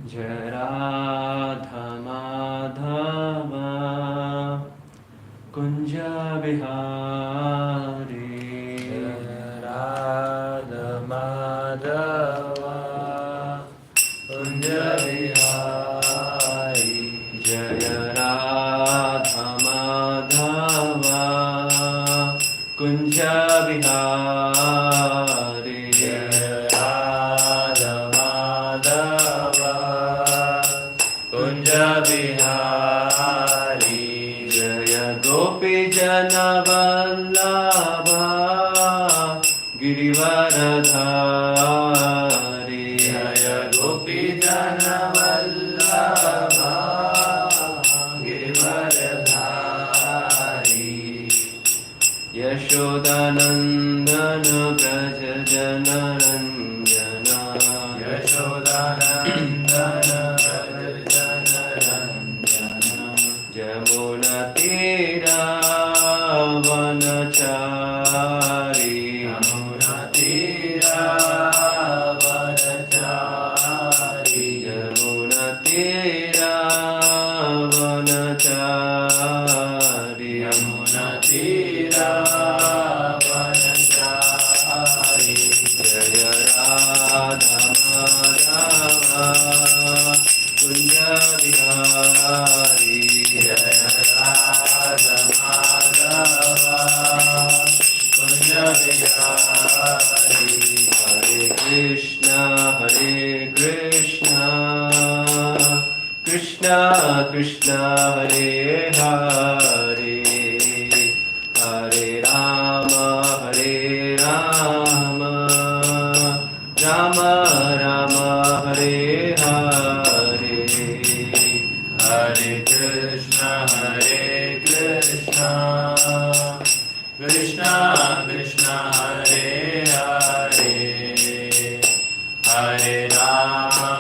Jai Radha Madhava Kunja Bihari. Radha Madhava Kunja Vihari. Jaya Radha Madhava Kunja Bihari. Radha Madhava Kunja Vihari. Jaya Gopi Jana Vallabha Girivaradhari. Jaya Gopi Jana Vallabha Girivaradhari. Yashodanandana Braja Jana Ranjana. Yashodanandana Vrajana Ranjana. Jamuna Tira Vanachari. Yamuna Tira Vanachari. Jamuna Tira Vanachari. Yamuna Tira Vanachari. Jaya Radha Madhava Kunja Bihari. Jaya Radha Madhava Kunja Vihari. Hare Krishna, Hare Krishna, Krishna Krishna, Hare Hare, Hare Rama, Hare Rama, Rama Rama, Hare Hare. Hare Krishna, Krishna Krishna, Hare Hare, Hare Rama,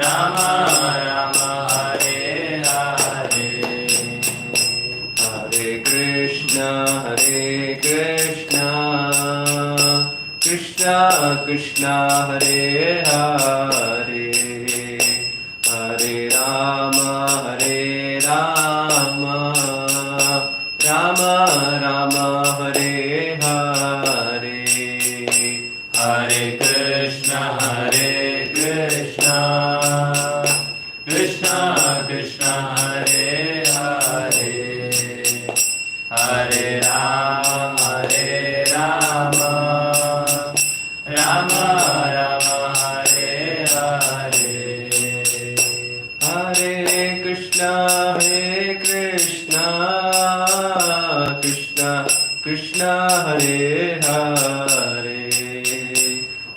Rama Rama, Hare Hare. Hare Krishna, Krishna Krishna, Hare Hare, Hare Rama, Rama Rama, Hare Hare. Hare Krishna, Krishna Krishna, Hare Hare,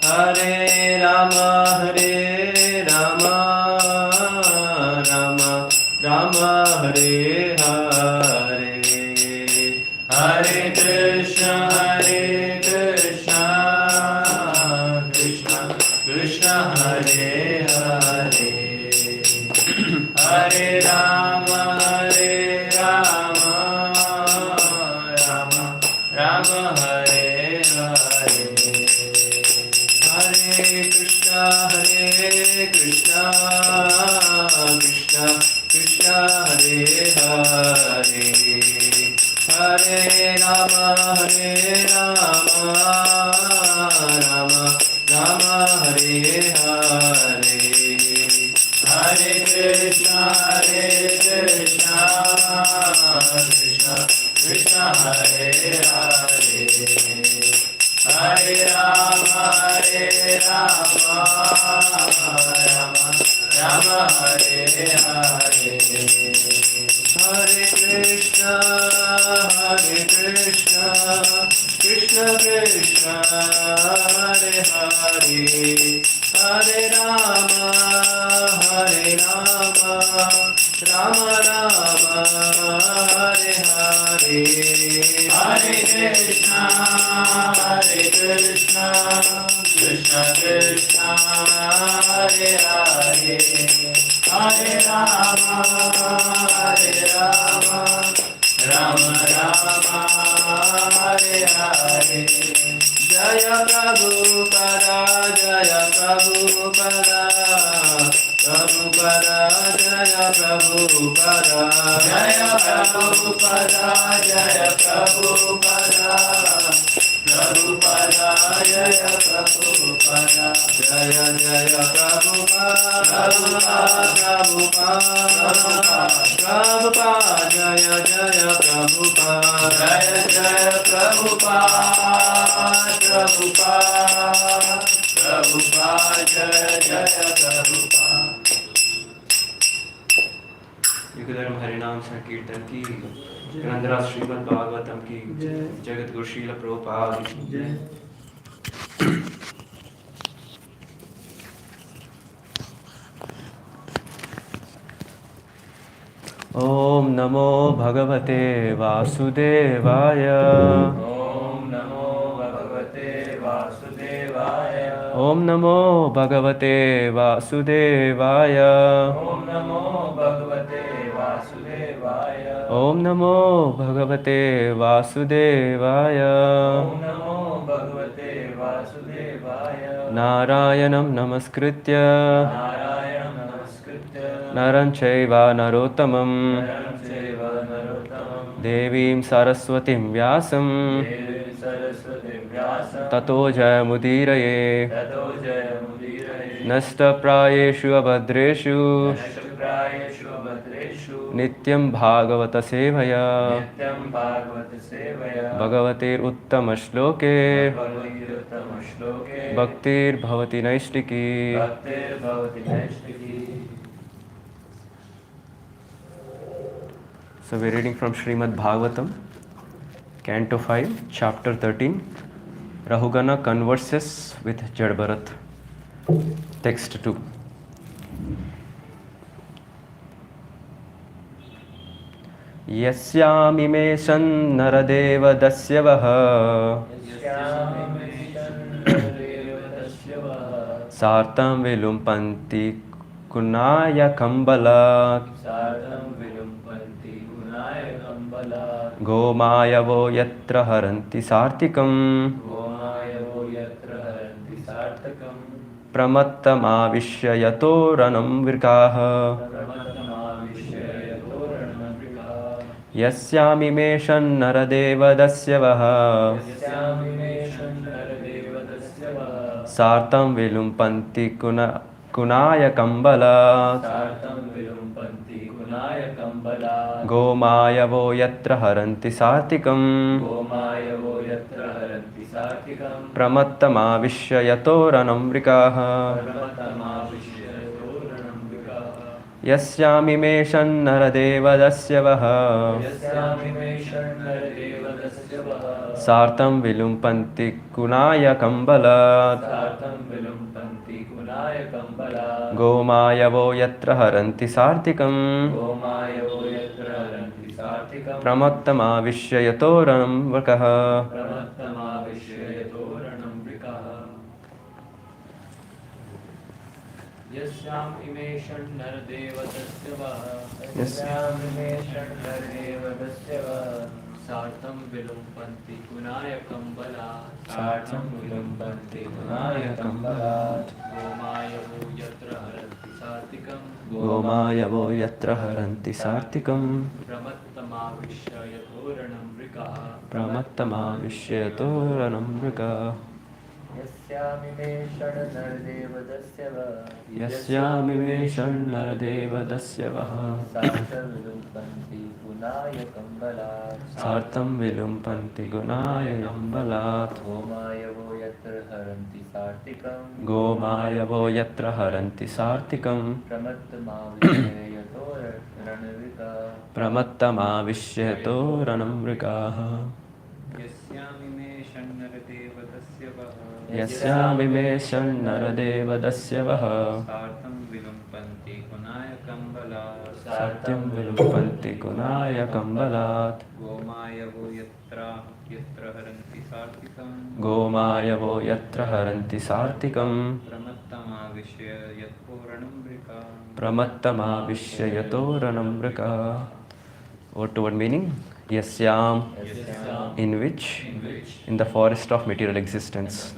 Hare Rama, Rama Rama, Hare Hare. Hare Krishna, Krishna Krishna, Hare Hare, Hare Rama, Rama Rama, Hare Hare. Hare Krishna, Krishna Krishna, Hare Hare, Hare Rama, Rama Rama, Hare Hare. Hare Krishna, Krishna Krishna, Hare Hare, Hare Rama, Rama Rama, Hare Hare. Hare Krishna, Krishna Krishna, Hare Hare, Hare Rama, Rama Hare Hare. Hare Krishna, Krishna Krishna, Hare Hare, Hare Rama, Rama Rama, Hare Hare. Hare Krishna, Krishna Krishna, Hare Hare, Hare Rama, Rama Rama Hare Hare Jaya Prabhupada, Jaya Prabhupada, Prabhupada, Jaya Prabhupada, Jaya Prabhupada Jaya Prabhupada Prabhupada Jaya Prabhupada Jaya Jaya Prabhupada, Prabhupada, Jaya Jaya Prabhupada, Jaya Jaya Prabhupada Prabhupada Prabhupada Jaya Jaya Prabhupada युगधर्म हरिनाम संकीर्तन की, ग्रंथराज श्रीमद् भागवतम की, जगत गुरु श्रील प्रभुपाद की जय। ओम नमो भगवते वासुदेवाय। Om Namo Bhagavate Vasudevaya ओम नमो भगवते वासुदेवाय। Om Namo Bhagavate Vasudevaya ओम नमो भगवते वासुदेवाय। Om Namo Bhagavate Vasudevaya नारायणं नमस्कृत्य Narayanam Namaskritya नरं चैव नरोत्तमं Naram Chaiva Narottamam देवीं सरस्वतीं व्यासं Devim Saraswati Vyasam ततो जयमुदीरये। Tato Jayamudiraye नष्टप्रायेषु अभद्रेषु Nashtaprayeshu Abhadreshu नित्यं भागवत सेवया Nityam Bhagavata Sevaya भगवतेरुत्तमश्लोके Bhagavatam Shloke भक्तिर्भवति नैष्टिकी। Bhaktir Bhavati Naishtiki So we're reading from Srimad Bhagavatam, Canto 5, Chapter 13. Rahugana converses with Jadbharat. Text 2. यस्यामिमे सन्नरदेव दस्यवः सार्तं विलुम्पन्ति कुनाय कम्बलात् गोमायवो यत्र हरन्ति सार्थिकम् प्रमत्तमाविश्य यतो रणं वृकाः यस्यामिमे सन्नरदेव दस्यवः सार्तं विलुम्पन्ति कुनाय कम्बलात् गोमायवो यत्र हरन्ति सार्थिकम् प्रमत्तमाविश्य यतो रणं वृकाः यस्यामिमे सन्नरदेव दस्यवः सार्तं विलुम्पन्ति कुनाय कम्बलात् गोमायवो यत्र हरन्ति सार्थिकम् प्रमत्तमाविश्य यतो रणं वृकः यस्यामिमे षण्णरदेव दस्यवः सार्थं विलुम्पन्ति कुनाय कम्बलात् गोमायवो यत्र हरन्ति सार्थिकम् गोमायवो यत्र हरन्ति सार्थिकम् प्रमत्तमाविश्य यतो रणं वृकाः प्रमत्तमाविश्य यतो रणं वृकः यस्यामिमे षण्णरदेव दस्यवः यस्यामिमे सन्नरदेव दस्यवः सार्थं विलुम्पन्ति कुनाय कम्बलात् सार्तं विलुम्पन्ति गुणाय कम्बलात् गोमायवो यत्र हरन्ति सार्थिकम् गोमायवो यत्र हरन्ति सार्थिकम् प्रमत्तमाविश्य यतो रणविका प्रमत्तमाविश्य यतो रणं वृकाः यस्यामिमे षण्णरदेव दस्यवः यस्यामिमे सन्नरदेव दस्यवः सार्थं विलुम्पन्ति कुनाय कम्बलात् सार्थिं विलुम्पन्ति गुणाय कम्बलात् गोमायवो यत्र हरन्ति सार्थिकम् गोमायवो यत्र हरन्ति सार्थिकम् प्रमत्तमाविश्य यतो रणं वृका प्रमत्तमाविश्य यतो रणं वृकः. Word to word meaning? yasyam, in which, in the forest of material existence,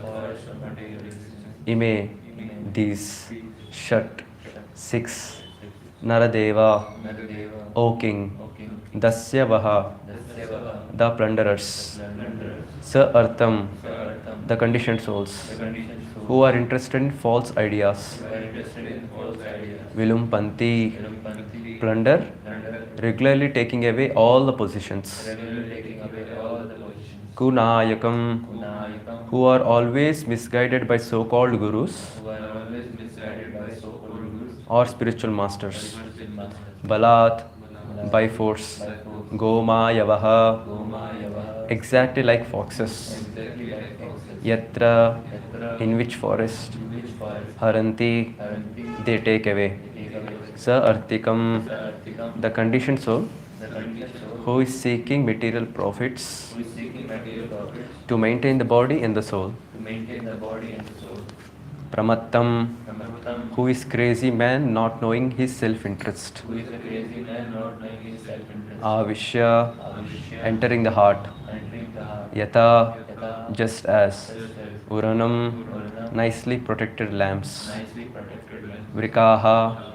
ime, these, shat, 6, Naradeva, O king, Dasya Vaha, the plunderers, Sa Artham, the conditioned souls, who are interested in false ideas, Vilumpanti, plunder, regularly taking away all the positions, Kunayakam, who are always misguided by so-called gurus or spiritual masters, Balat, by force, Gomayavaha, exactly like foxes, Yatra, in which forest, Haranti, they take away, Sa Artikam, the conditioned soul, who is seeking material profits to maintain the body and the soul. Pramattam, who is crazy man not knowing his self-interest. Avishya, entering the heart. Yata, just as. Uranam, nicely protected lamps. Vrikaha,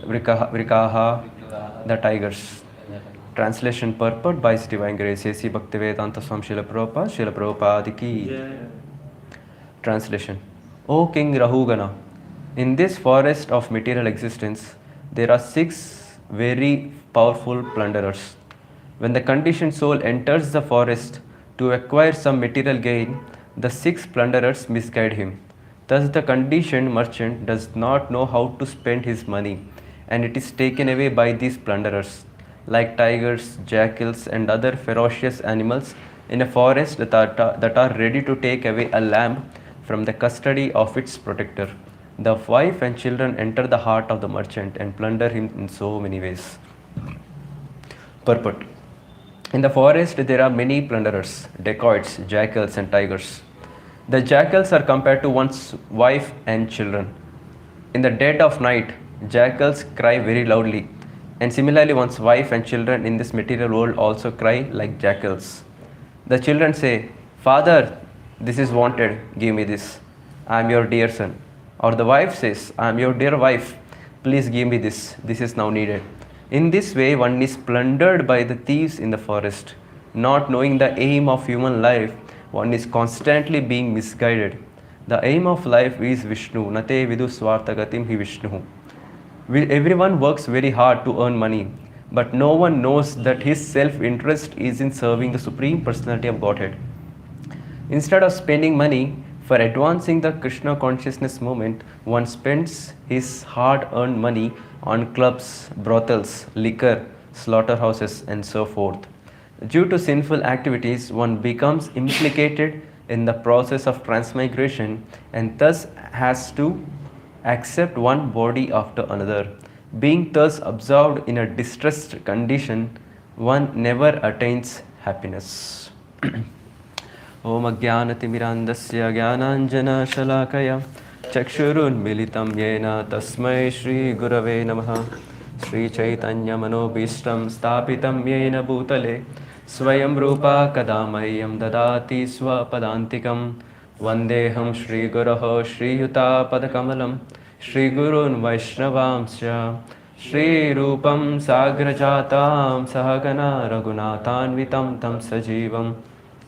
Vrikaha, the tigers. Translation purport by His Divine Grace A.C. Bhaktivedanta Swami Srila Prabhupada ki. Translation. O King Rahugana, in this forest of material existence, there are 6 very powerful plunderers. When the conditioned soul enters the forest to acquire some material gain, the 6 plunderers misguide him. Thus, the conditioned merchant does not know how to spend his money, and it is taken away by these plunderers, like tigers, jackals, and other ferocious animals in a forest that are ready to take away a lamb from the custody of its protector. The wife and children enter the heart of the merchant and plunder him in so many ways. Purport. In the forest, there are many plunderers, dacoits, jackals, and tigers. The jackals are compared to one's wife and children. In the dead of night, jackals cry very loudly, and similarly, one's wife and children in this material world also cry like jackals. The children say, Father, this is wanted, give me this. I am your dear son. Or the wife says, I am your dear wife, please give me this. This is now needed. In this way, one is plundered by the thieves in the forest. Not knowing the aim of human life, one is constantly being misguided. The aim of life is Vishnu. Nate vidu swartagatim hi Vishnu. Everyone works very hard to earn money, but no one knows that his self-interest is in serving the Supreme Personality of Godhead. Instead of spending money for advancing the Krishna consciousness movement, one spends his hard-earned money on clubs, brothels, liquor, slaughterhouses, and so forth. Due to sinful activities, one becomes implicated in the process of transmigration and thus has to accept one body after another. Being thus absorbed in a distressed condition, one never attains happiness. Om Ajnanatimirandasya Jnananjana Shalakaya Chakshurunmilitam Yena Tasmai Shri Gurave Namaha Shri Chaitanya Manobishtam Stapitam Yena Bhutale Swayam Rupa Kadamayam Dadati Swapadantikam Vandeham Shri Guraho Shri Yuta Padakamalam Shri Gurun Vaishnavamsya Shri Rupam Sagrajatam Sahagana Raghunathanvitam Tam Sajivam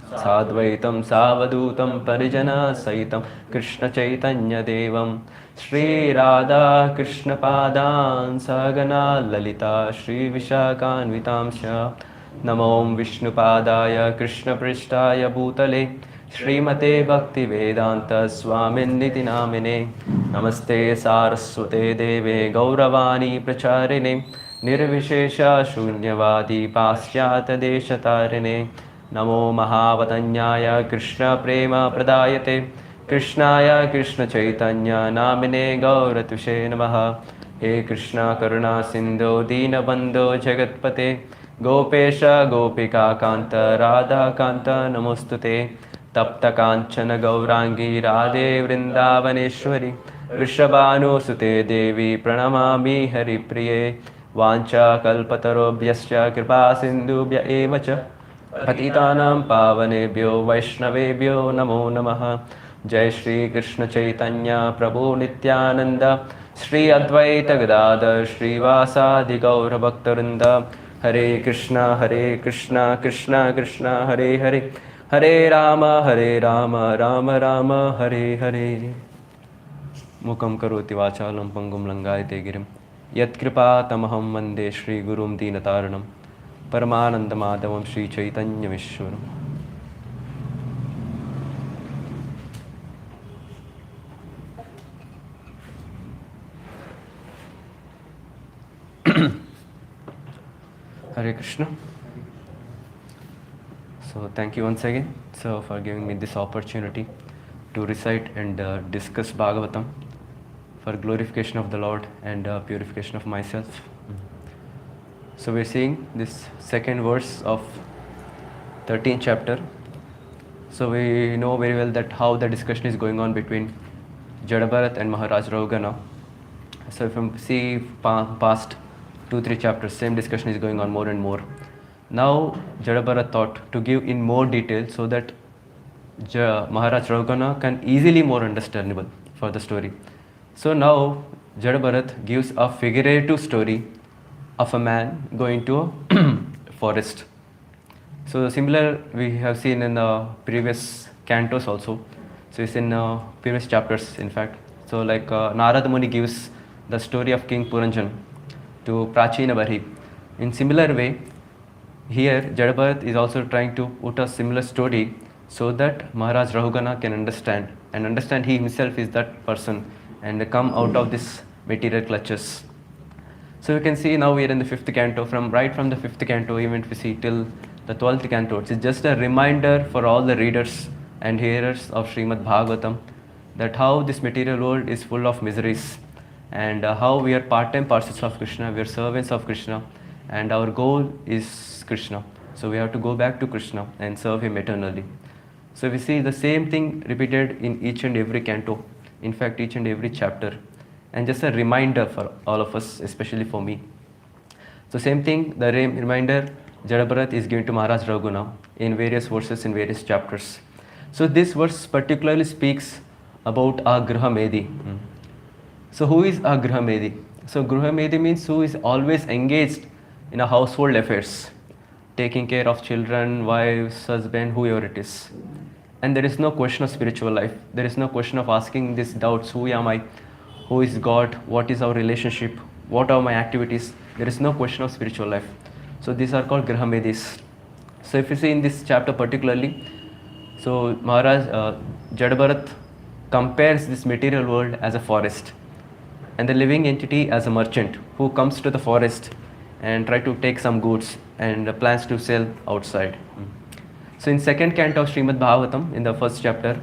Sadvaitam Savadutam Parijana Saitam Krishna Chaitanya Devam Shri Radha Krishna Padan Sagana Lalita Shri Vishakanvitamsya Namom Vishnu Padaya Krishna Prishtaya Bhutale Srimate Bhakti Vedanta Swamin Niti Namine Namaste Saraswate Deve Gauravani Pracharine Nirvishesha Shunyavadi Pasyata Deshatarine Namo Mahavatanyaya Krishna Prema Pradayate Krishnaya Krishna Chaitanya Namine Gauratushe Namaha He Krishna Karuna Sindhu Dinabandho Jagatpate Gopesha Gopika Kanta Radha Kanta Namostute Tapta Kanchana Gaurangi Radhe Vrindavaneshwari Vrishabhanu Sute Devi Pranamami Hari Priye Vancha kalpatarobhyascha kripa sindhubhya eva cha patitanam pavanebhyo vaishnavebhyo namo namaha. Jai Shri Krishna Chaitanya Prabhu Nityananda Shri Advaita Gadadhar Shri Vasadi Gaura Bhaktarinda. Hare Krishna Krishna Krishna Hare Hare Hare Rama Rama Rama Hare Hare. Mukam karoti vachalam pangum langayate girim yat kripa tamaham vande Shri Gurum Dinataranam Paramananda Madhavam Shri Chaitanya Vishwaram. Hare Krishna. So thank you once again for giving me this opportunity to recite and discuss Bhagavatam for glorification of the Lord and purification of myself. So we're seeing this second verse of 13th chapter. So we know very well that how the discussion is going on between Jadabharat and Maharaj Raghugana. So if you see past 2-3 chapters, same discussion is going on more and more. Now Jadabharat thought to give in more detail so that Maharaj Raghugana can easily more understandable for the story. So now Jadabharat gives a figurative story of a man going to a forest. So similar we have seen in the previous cantos also. So it's in previous chapters in fact. So like Narada Muni gives the story of King Puranjan to Prachina Barhi. In similar way, here Jadabharat is also trying to put a similar story so that Maharaj Raghugana can understand he himself is that person and come out of this material clutches. So you can see now we are in the 5th canto, right from the 5th canto even if we see till the 12th canto. It's just a reminder for all the readers and hearers of Srimad Bhagavatam that how this material world is full of miseries and how we are part-time parcels of Krishna, we are servants of Krishna and our goal is Krishna. So we have to go back to Krishna and serve him eternally. So we see the same thing repeated in each and every canto, in fact each and every chapter, and just a reminder for all of us, especially for me. So same thing, the reminder Jadabharat is given to Maharaj Raghugana in various verses in various chapters. So this verse particularly speaks about a Grihamedi. So who is a Grihamedi? So Grihamedi means who is always engaged in a household affairs, taking care of children, wives, husband, whoever it is. And there is no question of spiritual life. There is no question of asking these doubts, who am I? Who is God? What is our relationship? What are my activities? There is no question of spiritual life. So these are called Grihamedis. So if you see in this chapter particularly, so Maharaj Jadabharat compares this material world as a forest and the living entity as a merchant who comes to the forest and try to take some goods and plans to sell outside. So in 2nd canto of Srimad Bhagavatam, in the 1st chapter,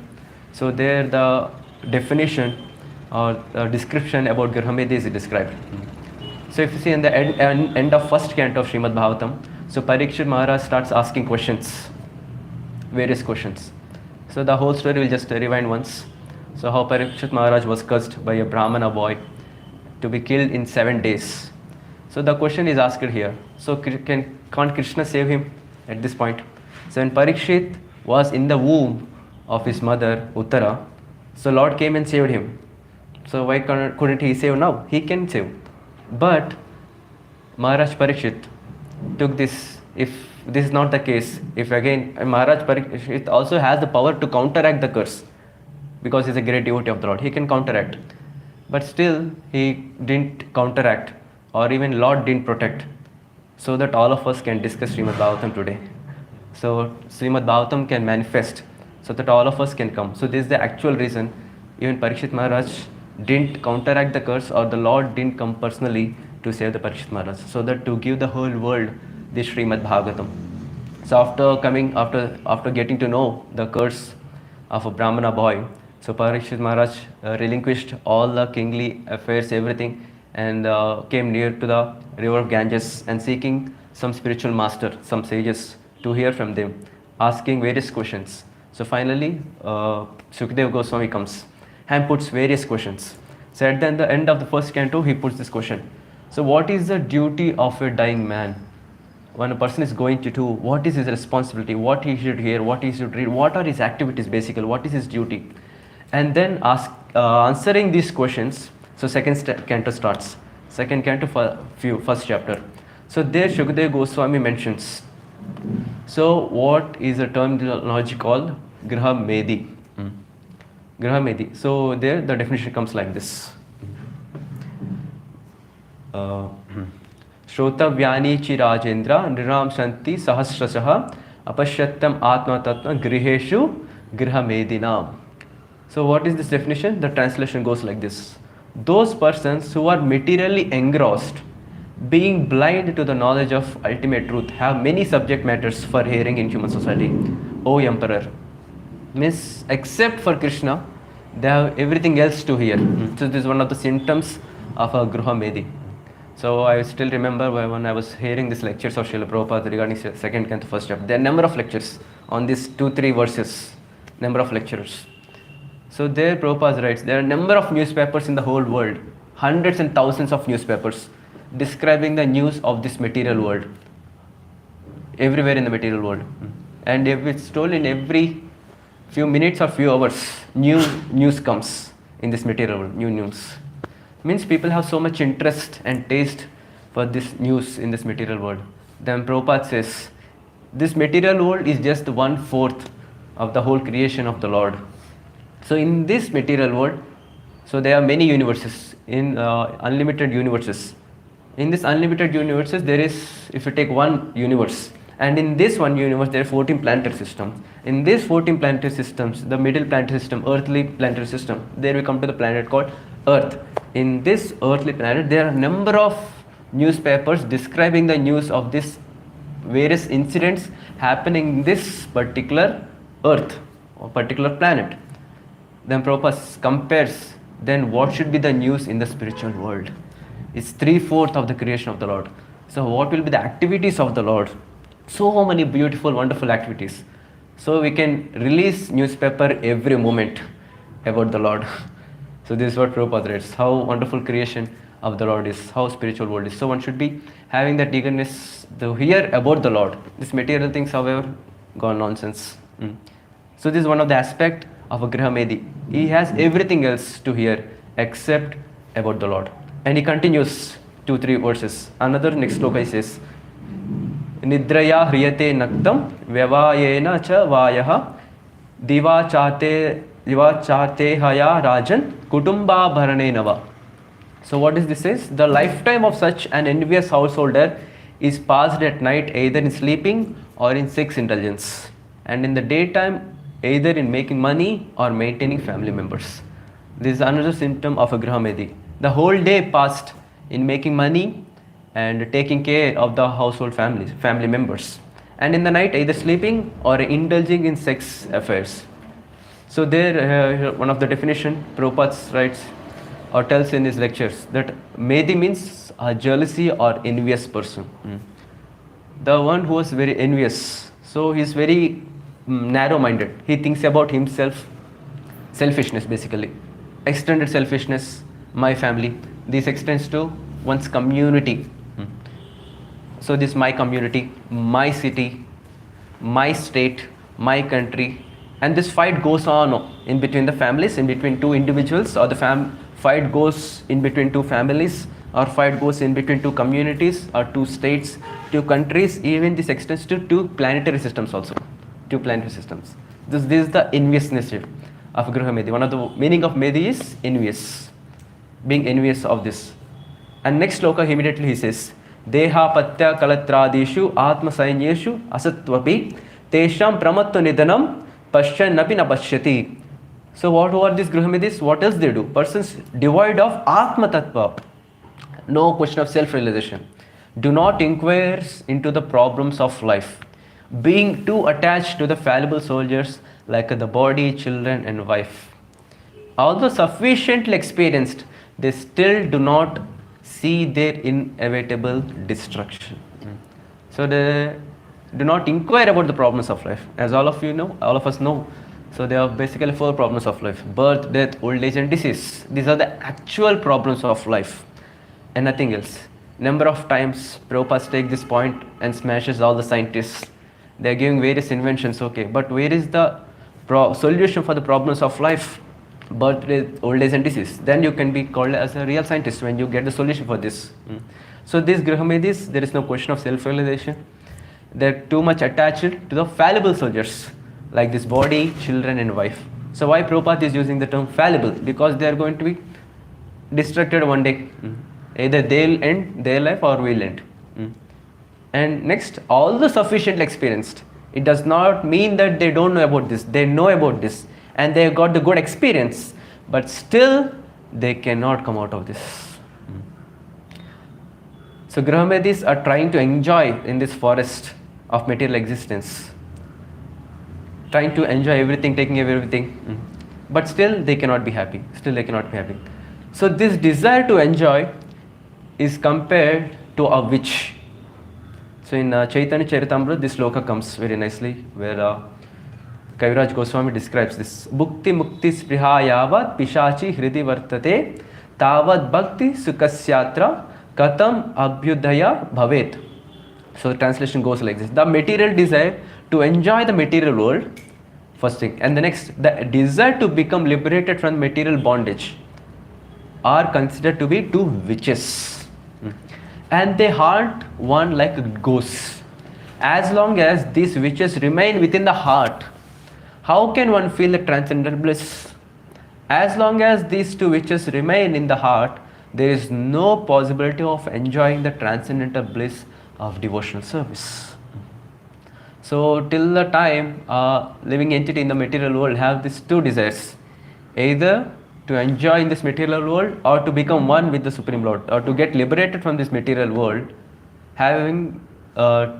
so there the definition or description about Grihamedi is described. So if you see in the end of 1st canto of Srimad Bhagavatam, so Parikshit Maharaj starts asking questions, various questions. So the whole story will just rewind once. So how Parikshit Maharaj was cursed by a Brahmana boy to be killed in 7 days. So the question is asked here. So can't Krishna save him at this point? So when Parikshit was in the womb of his mother Uttara, so Lord came and saved him. So why couldn't he save now? He can save. But Maharaj Parikshit took this, if this is not the case, if again Maharaj Parikshit also has the power to counteract the curse because he's a great devotee of the Lord, he can counteract. But still he didn't counteract or even Lord didn't protect so that all of us can discuss Srimad Bhagavatam today. So Srimad Bhagavatam can manifest so that all of us can come. So this is the actual reason even Parikshit Maharaj didn't counteract the curse or the Lord didn't come personally to save the Parikshit Maharaj, so that to give the whole world this Srimad Bhagavatam. So after getting to know the curse of a Brahmana boy, so Parikshit Maharaj relinquished all the kingly affairs, everything, and came near to the river of Ganges and seeking some spiritual master, some sages, to hear from them, asking various questions. So finally, Sukadeva Goswami comes and puts various questions. So at the end of the 1st canto, he puts this question: So, what is the duty of a dying man? When a person is going to do, what is his responsibility? What he should hear? What he should read? What are his activities basically? What is his duty? And then answering these questions. So, canto starts. Second canto, first chapter. So, there Shukadeva Goswami mentions. So, what is the terminology called? Griha Medi. Griha Medi. So, there the definition comes like this. श्रोतव्यानि च राजेन्द्र नृणां सन्ति सहस्रशः अपश्यत्तम आत्मा तत्त्व गृहेषु गृहमेदिनाम. So what is this definition? The translation goes like this: those persons who are materially engrossed, being blind to the knowledge of ultimate truth, have many subject matters for hearing in human society. O Emperor, means except for Krishna, they have everything else to hear. So this is one of the symptoms of a Gruha Medi. So I still remember when I was hearing these lectures of Srila Prabhupada regarding second canto first chapter. There are number of lectures on these 2-3 verses, number of lecturers. So there Prabhupada writes, there are a number of newspapers in the whole world, hundreds and thousands of newspapers describing the news of this material world, everywhere in the material world. And if it's told in every few minutes or few hours, new news comes in this material world, new news. Means people have so much interest and taste for this news in this material world. Then Prabhupada says, this material world is just 1/4 of the whole creation of the Lord. So in this material world, so there are many universes, in unlimited universes. In this unlimited universes, there is, if you take one universe, and in this one universe, there are 14 planetary systems. In these 14 planetary systems, the middle planetary system, earthly planetary system, there we come to the planet called Earth. In this earthly planet, there are a number of newspapers describing the news of this various incidents happening in this particular Earth or particular planet. Then Prabhupada compares, then what should be the news in the spiritual world? It's 3/4 of the creation of the Lord. So what will be the activities of the Lord? So many beautiful, wonderful activities. So we can release newspaper every moment about the Lord. So this is what Prabhupada writes, how wonderful creation of the Lord is, how spiritual world is. So one should be having that eagerness to hear about the Lord. These material things, however, gone nonsense. So this is one of the aspect of a Griha Medi. He has everything else to hear except about the Lord. And he continues 2-3 verses. Another next sloka he says, Nidraya hriyate naktam vyavayena cha vayaha divachate haya rajan kutumba bharane nava. So what is this says? The lifetime of such an envious householder is passed at night either in sleeping or in sex indulgence, and in the daytime either in making money or maintaining family members. This is another symptom of a Griha Medi. The whole day passed in making money and taking care of the household family members, and in the night either sleeping or indulging in sex affairs. So there one of the definition Prabhupada writes or tells in his lectures that Medi means a jealousy or envious person. The one who is very envious, so he is very narrow-minded. He thinks about himself, selfishness basically, extended selfishness, my family. This extends to one's community. So this my community, my city, my state, my country, and this fight goes on in between the families, in between two individuals, or the fight goes in between two families, or fight goes in between two communities, or two states, two countries. Even this extends to two planetary systems also. Two planetary systems. This is the enviousness of Griha Medi. One of the meaning of Medi is envious, being envious of this. And next sloka immediately he says, Deha patya kalatradishu atma sainyeshu asatvapi tesham pramattu nidanam paschanapi na pashyati. So what are these Griha Medis? What else they do? Persons devoid of atma tattva, no question of self-realization, do not inquire into the problems of life, being too attached to the fallible soldiers like the body, children and wife. Although sufficiently experienced, they still do not see their inevitable destruction. So they do not inquire about the problems of life. As all of you know, all of us know, so there are basically 4 problems of life: birth, death, old age and disease. These are the actual problems of life and nothing else. Number of times Prabhupada take this point and smashes all the scientists. They are giving various inventions, okay, but where is the solution for the problems of life? Birth, old age and disease. Then you can be called as a real scientist when you get the solution for this. So these Grahamedis, there is no question of self-realization. They're too much attached to the fallible soldiers, like this body, children and wife. So why Prabhupada is using the term fallible? Because they are going to be destructed one day. Either they'll end their life or we'll end. And next, all the sufficiently experienced. It does not mean that they don't know about this. They know about this and they got the good experience, but still they cannot come out of this. So Grahamedis are trying to enjoy in this forest of material existence, trying to enjoy everything, taking away everything, but still they cannot be happy. Still they cannot be happy. So this desire to enjoy is compared to a witch. So in Chaitanya Charitamrita, this sloka comes very nicely, where Kaviraj Goswami describes this. Bhukti mukti spriha yavat pishachi hridi vartate tavat bhakti sukasyatra katam abhyudaya bhavet. So the translation goes like this. The material desire to enjoy the material world, first thing. And the next, the desire to become liberated from material bondage are considered to be two witches. And they haunt one like ghosts. As long as these witches remain within the heart, how can one feel the transcendental bliss? As long as these two witches remain in the heart, there is no possibility of enjoying the transcendental bliss of devotional service. So till the time living entity in the material world have these two desires, either to enjoy in this material world or to become one with the Supreme Lord, or to get liberated from this material world, having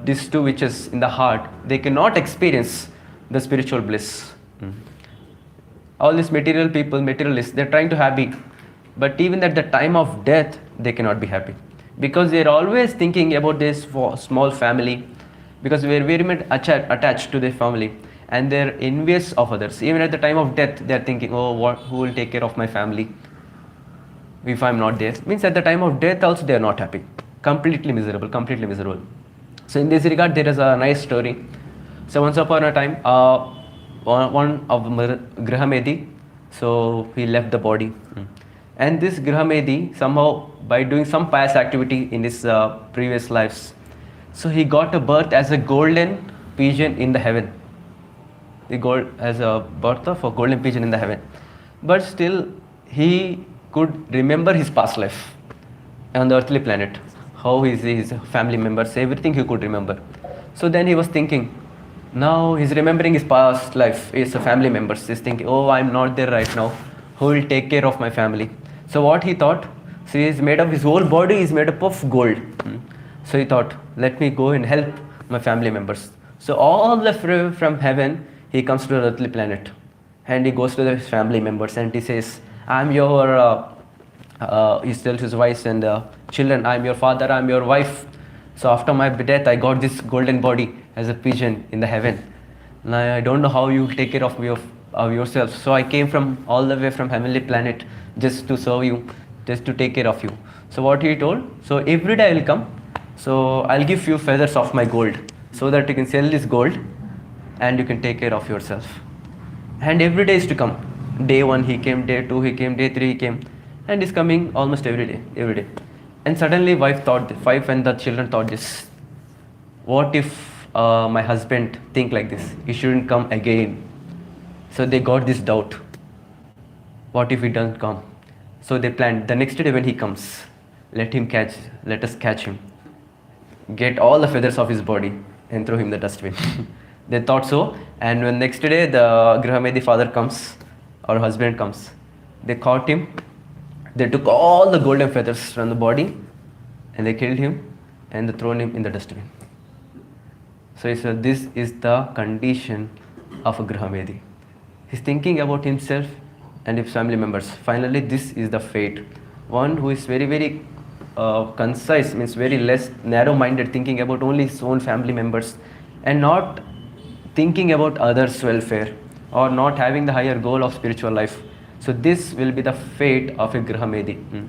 these two witches in the heart, they cannot experience the spiritual bliss. All these material people, materialists, they're trying to happy, but even at the time of death, they cannot be happy, because they're always thinking about this small family, because we're very much attached to their family, and they're envious of others. Even at the time of death, they're thinking, oh, who will take care of my family if I'm not there? Means at the time of death also they're not happy. Completely miserable, completely miserable. So in this regard, there is a nice story. So once upon a time, one of Grahamedi, so he left the body. And this Grahamedi, somehow, by doing some pious activity in his previous lives, so he got a birth as a golden pigeon in the heaven. He got as a birth of a golden pigeon in the heaven. But still, he could remember his past life on the earthly planet, how his family members, everything he could remember. So then he was thinking, now he's remembering his past life, his family members. He's thinking, oh, I'm not there right now. Who will take care of my family? So what he thought, so he's made up, his whole body is made up of gold. So he thought, let me go and help my family members. So all the way from heaven, he comes to the earthly planet and he goes to his family members and he says, I'm your, he tells his wife and children, I'm your father, I'm your wife. So after my death, I got this golden body as a pigeon in the heaven. Now I don't know how you take care of me of yourself. So I came from all the way from heavenly planet just to serve you, just to take care of you. So what he told, so every day I will come. So I'll give you feathers of my gold so that you can sell this gold and you can take care of yourself. And every day is to come. Day 1 he came, day 2 he came, day 3 he came, and he's coming almost every day. And suddenly wife and the children thought this, what if my husband think like this, he shouldn't come again. So they got this doubt, what if he doesn't come? So they planned, the next day when he comes, let us catch him, get all the feathers of his body and throw him in the dustbin. They thought so, and when next day the Grahamedi father comes, or husband comes, they caught him, they took all the golden feathers from the body and they killed him and they thrown him in the dustbin. So he said, this is the condition of a Grahamedi. He's thinking about himself and his family members. Finally, this is the fate. One who is very, very concise, means very less narrow-minded, thinking about only his own family members and not thinking about others' welfare or not having the higher goal of spiritual life. So this will be the fate of a Grahamedi.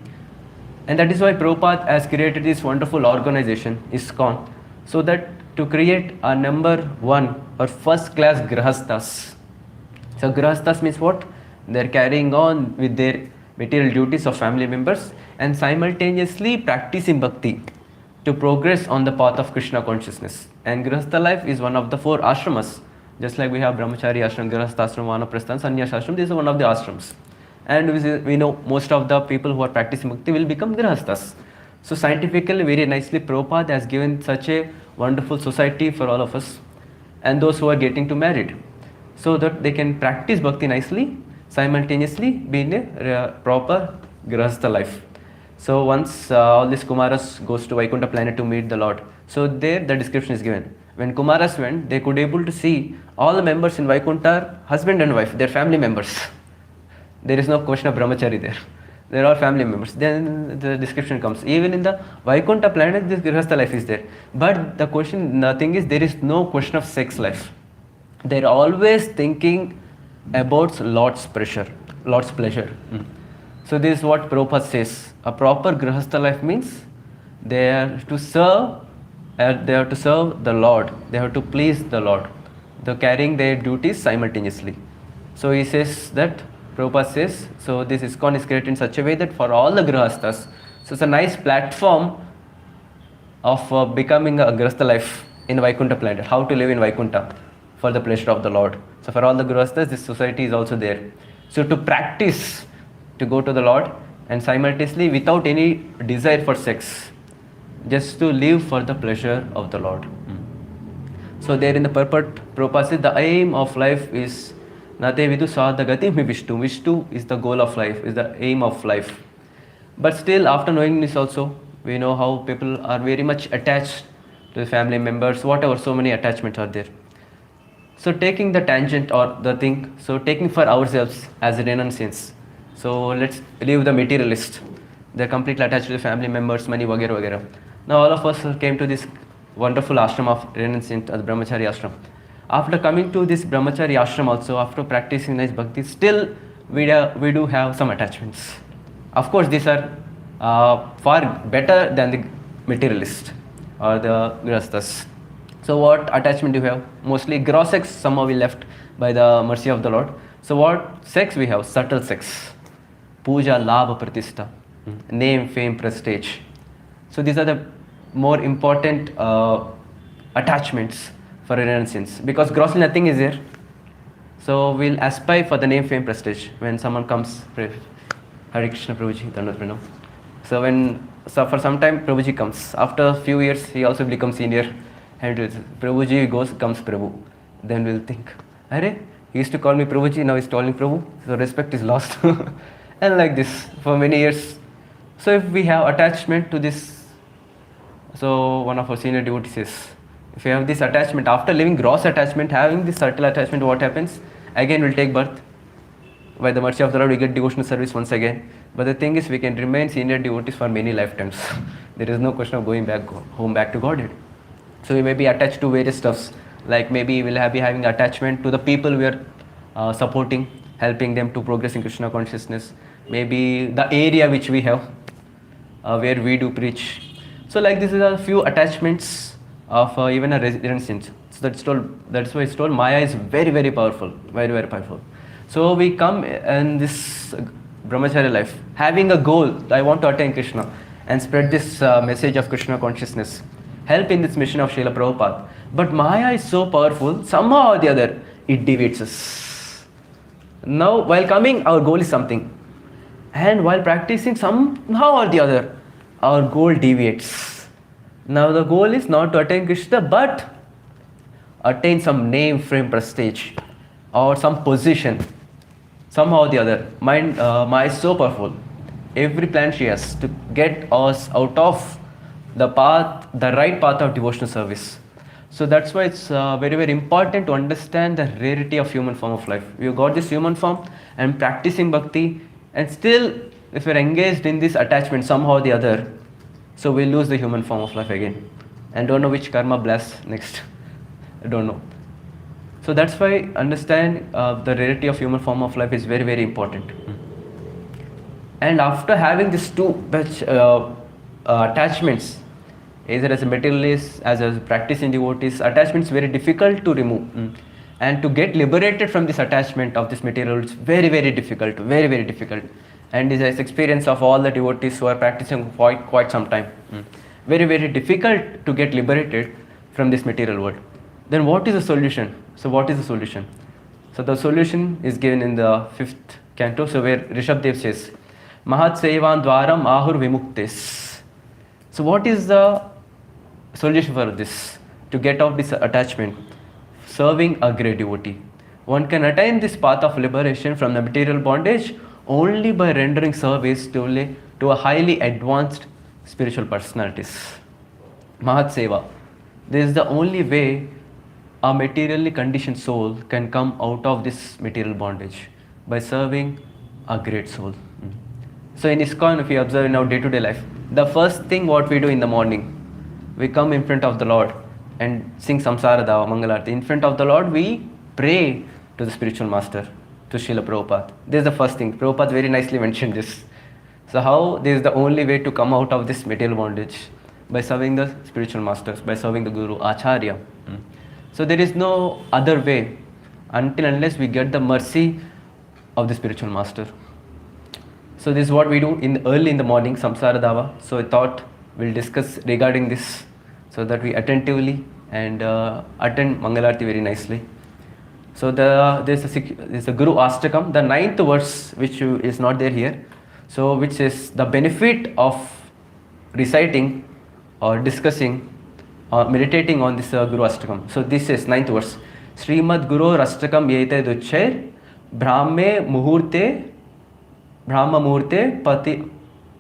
And that is why Prabhupada has created this wonderful organization, ISKCON, so that to create a number one or first class grahastas. So grahastas means what? They're carrying on with their material duties of family members and simultaneously practicing bhakti to progress on the path of Krishna consciousness. And grahastha life is one of the 4 ashramas. Just like we have brahmachari ashram, grahastha ashram, vanaprastha, sannyas ashram, this is one of the ashrams. And we know most of the people who are practicing bhakti will become grahasthas. So scientifically, very nicely, Prabhupada has given such a wonderful society for all of us and those who are getting to married, so that they can practice bhakti nicely, simultaneously be in a proper grahastha life. So once all these Kumaras goes to Vaikuntha planet to meet the Lord, so there the description is given. When Kumaras went, they could able to see all the members in Vaikuntha are husband and wife, their family members. There is no question of brahmachari there. They are all family members. Then the description comes. Even in the Vaikuntha planet, this grihastha life is there. But the thing is, there is no question of sex life. They are always thinking about Lord's pleasure. So this is what Prabhupada says. A proper grihastha life means they are to serve. They have to serve the Lord. They have to please the Lord. They are carrying their duties simultaneously. So he says that. Prabhupada says, so this ISKCON is created in such a way that for all the grihasthas, so it's a nice platform of becoming a grihastha life in Vaikuntha planet, how to live in Vaikuntha for the pleasure of the Lord. So for all the grihasthas, this society is also there. So to practice, to go to the Lord and simultaneously without any desire for sex, just to live for the pleasure of the Lord. So there in the purport, Prabhupada says the aim of life is Nate vidu sadhagati mi Vishnu. Vishnu is the goal of life, is the aim of life. But still, after knowing this also, we know how people are very much attached to the family members, whatever, so many attachments are there. So taking the tangent or the thing, so taking for ourselves as a renunciance. So let's leave the materialist. They're completely attached to the family members, money, vagera, vagera. Now all of us came to this wonderful ashram of renunciant, the brahmachari ashram. After coming to this brahmachari ashram also, after practicing nice bhakti, still we do have some attachments. Of course, these are far better than the materialist or the grihasthas. So what attachment do you have? Mostly gross sex somehow we left by the mercy of the Lord. So what sex we have? Subtle sex. Puja, labha, pratishtha. Name, fame, prestige. So these are the more important attachments for renunciants, because grossly nothing is there. So we'll aspire for the name, fame, prestige. When someone comes, Hare Krishna, Prabhuji, Dandavat Pranam. So for some time Prabhuji comes. After a few years he also becomes senior. And Prabhuji comes Prabhu. Then we'll think, Hare, he used to call me Prabhuji, now he's calling Prabhu. So respect is lost. And like this for many years. So if we have attachment to this, so one of our senior devotees says, if you have this attachment, after leaving gross attachment, having this subtle attachment, what happens? Again we'll take birth. By the mercy of the Lord, we get devotional service once again. But the thing is, we can remain senior devotees for many lifetimes. There is no question of going back home back to Godhead. So we may be attached to various stuffs. Like maybe we'll be having attachment to the people we are supporting, helping them to progress in Krishna consciousness. Maybe the area which we have, where we do preach. So like this is a few attachments of even a renunciant. So that's why it's told Maya is very, very powerful. Very, very powerful. So we come in this brahmacharya life, having a goal, I want to attain Krishna and spread this message of Krishna consciousness, help in this mission of Srila Prabhupada. But Maya is so powerful, somehow or the other, it deviates us. Now, while coming, our goal is something. And while practicing, somehow or the other, our goal deviates. Now, the goal is not to attain Krishna, but attain some name, fame, prestige, or some position. Somehow or the other, Maya is so powerful. Every plan she has to get us out of the path, the right path of devotional service. So that's why it's very, very important to understand the rarity of human form of life. We got this human form and practicing bhakti, and still, if we're engaged in this attachment somehow or the other, so we lose the human form of life again, and don't know which karma bless next. I don't know. So that's why understand the rarity of human form of life is very, very important. And after having these two attachments, either as a materialist, as a practicing devotees, attachments very difficult to remove. And to get liberated from this attachment of this material, it's very, very difficult, very, very difficult. And this is experience of all the devotees who are practicing quite some time. Very, very difficult to get liberated from this material world. Then what is the solution? So what is the solution? So the solution is given in the 5th canto, so where Rishabdev says, Mahat Sevan Dwaram Ahur Vimuktes. So what is the solution for this? To get off this attachment, serving a great devotee. One can attain this path of liberation from the material bondage only by rendering service to a highly advanced spiritual personalities. Mahat Seva. This is the only way a materially conditioned soul can come out of this material bondage, by serving a great soul. So in ISKCON, if we observe in our day-to-day life, the first thing what we do in the morning, we come in front of the Lord and sing Samsara Dava, Mangalarti. In front of the Lord, we pray to the spiritual master, to Srila Prabhupada. This is the first thing. Prabhupada very nicely mentioned this. So how this is the only way to come out of this material bondage? By serving the spiritual masters, by serving the Guru, Acharya. So there is no other way until unless we get the mercy of the spiritual master. So this is what we do early in the morning, Samsara Dava. So I thought we'll discuss regarding this so that we attentively and attend Mangalarti very nicely. So there's a Guru Ashtakam, the 9th verse, which is not there here. So which is the benefit of reciting or discussing or meditating on this Guru Ashtakam. So this is 9th verse. Srimad Guru Ashtakam Yete Duchair Brahme Murte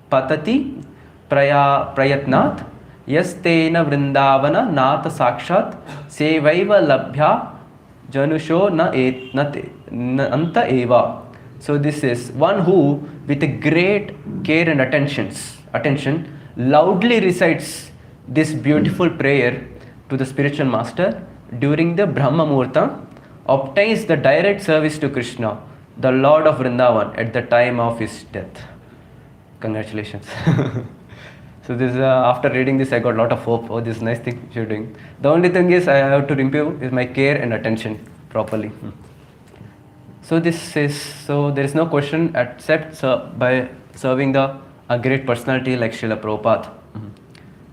Patati Prayatnat Yastena Vrindavana Nata Sakshat Sevaiva Labhya Janusho Na Anta Eva. So this is one who with a great care and attention loudly recites this beautiful prayer to the spiritual master during the Brahma Muhurta, obtains the direct service to Krishna, the Lord of Vrindavan, at the time of his death. Congratulations. So this after reading this, I got a lot of hope. Oh, this is nice thing you're doing. The only thing is I have to improve is my care and attention properly. So there is no question except by serving a great personality like Srila Prabhupada.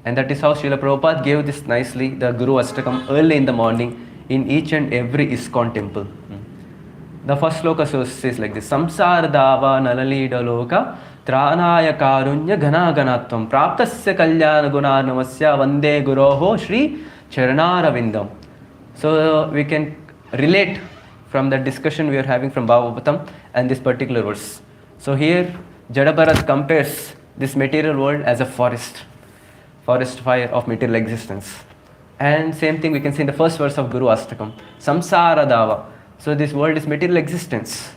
And that is how Srila Prabhupada gave this nicely, the Guru Ashtakam, early in the morning in each and every ISKCON temple. The first sloka says like this: Samsara Dava Nalalida Loka Tranaya Karunya Gana Ganatvam Praptasya Kalyana Gunarnamasya Vande Guroho Shri Charanara. So we can relate from the discussion we are having from Bhagavatam and this particular verse. So here Jadabharat compares this material world as a forest fire of material existence. And same thing we can see in the first verse of Guru Ashtakam, Samsara Dava. So this world is material existence.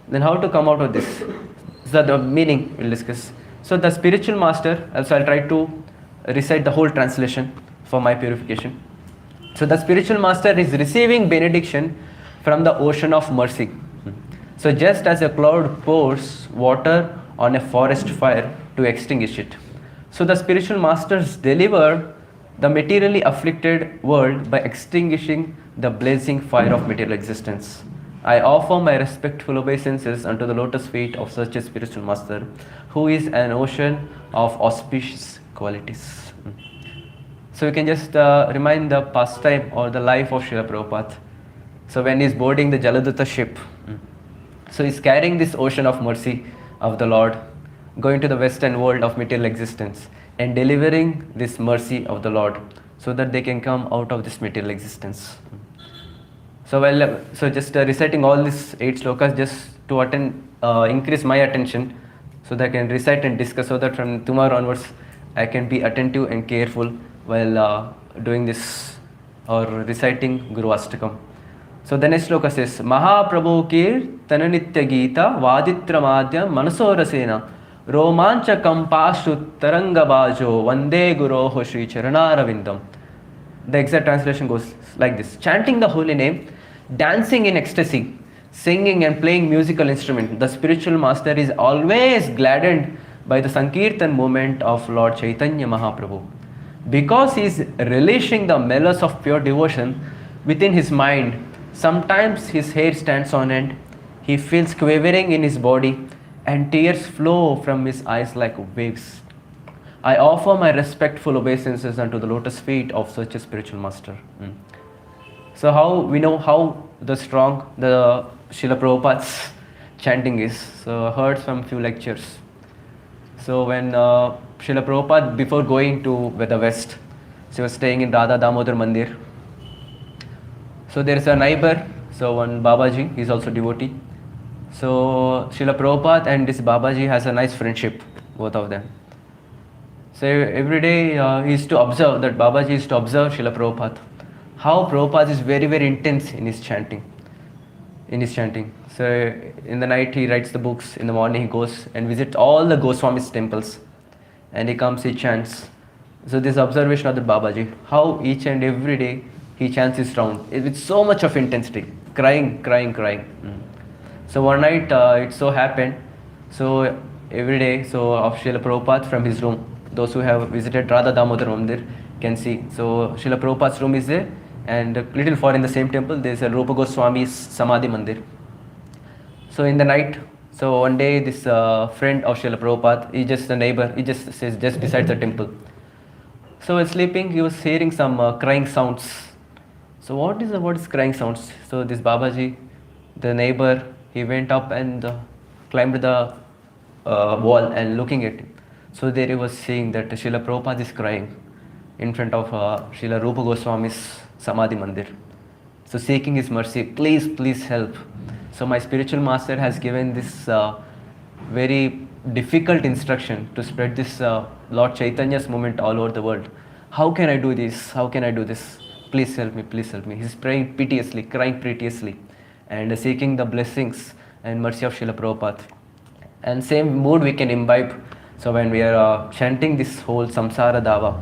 Then how to come out of this? So the meaning we'll discuss. So the spiritual master, also I'll try to recite the whole translation for my purification. So the spiritual master is receiving benediction from the ocean of mercy. So just as a cloud pours water on a forest fire to extinguish it, so the spiritual masters deliver the materially afflicted world by extinguishing the blazing fire of material existence. I offer my respectful obeisances unto the lotus feet of such a spiritual master, who is an ocean of auspicious qualities. So you can just remind the pastime or the life of Srila Prabhupada. So when he's boarding the Jaladuta ship, so he's carrying this ocean of mercy of the Lord, going to the western world of material existence and delivering this mercy of the Lord so that they can come out of this material existence. So just reciting all these 8 slokas just to increase my attention so that I can recite and discuss, so that from tomorrow onwards I can be attentive and careful while doing this or reciting Guru Ashtakam. So the next sloka says, Mahaprabhu Kir Tananitya Gita Vaditra Madhya Manasorasena Romancha Kampashu Taranga Bajo Vande Guroho Shri Charanara. The exact translation goes like this: chanting the holy name, dancing in ecstasy, singing and playing musical instrument. The spiritual master is always gladdened by the Sankirtan movement of Lord Chaitanya Mahaprabhu. Because he is relishing the mellows of pure devotion within his mind, sometimes his hair stands on end, he feels quivering in his body, and tears flow from his eyes like waves. I offer my respectful obeisances unto the lotus feet of such a spiritual master. So how we know how the strong the Srila Prabhupada's chanting is. So I heard some few lectures. So when Srila Prabhupada, before going to the West, she was staying in Radha Damodar Mandir. So there is a neighbor, so one Babaji, he is also devotee. So Srila Prabhupada and this Babaji has a nice friendship, both of them. So every day he used to observe, that Babaji used to observe Srila Prabhupada, how Prabhupada is very, very intense in his chanting. So in the night he writes the books, in the morning he goes and visits all the Goswamis temples, and he comes, he chants. So this observation of the Babaji, how each and every day he chants his round with so much of intensity, crying. So one night it so happened, so every day, so of Srila Prabhupada from his room, those who have visited Radha Damodar Mandir can see. So Srila Prabhupada's room is there, and a little far in the same temple there is a Rupa Goswami's Samadhi Mandir. So in the night, so one day this friend of Srila Prabhupada, he just a neighbor, he just says just beside the temple. So while sleeping, he was hearing some crying sounds. So what is crying sounds? So this Babaji, the neighbor, he went up and climbed the wall and looking at him. So there he was seeing that Srila Prabhupada is crying in front of Srila Rupa Goswami's Samadhi Mandir. So seeking his mercy, please help. So my spiritual master has given this very difficult instruction to spread this Lord Chaitanya's movement all over the world. How can I do this? Please help me. He's praying piteously, crying piteously, and seeking the blessings and mercy of Srila Prabhupada. And same mood we can imbibe. So when we are chanting this whole Samsara Dava,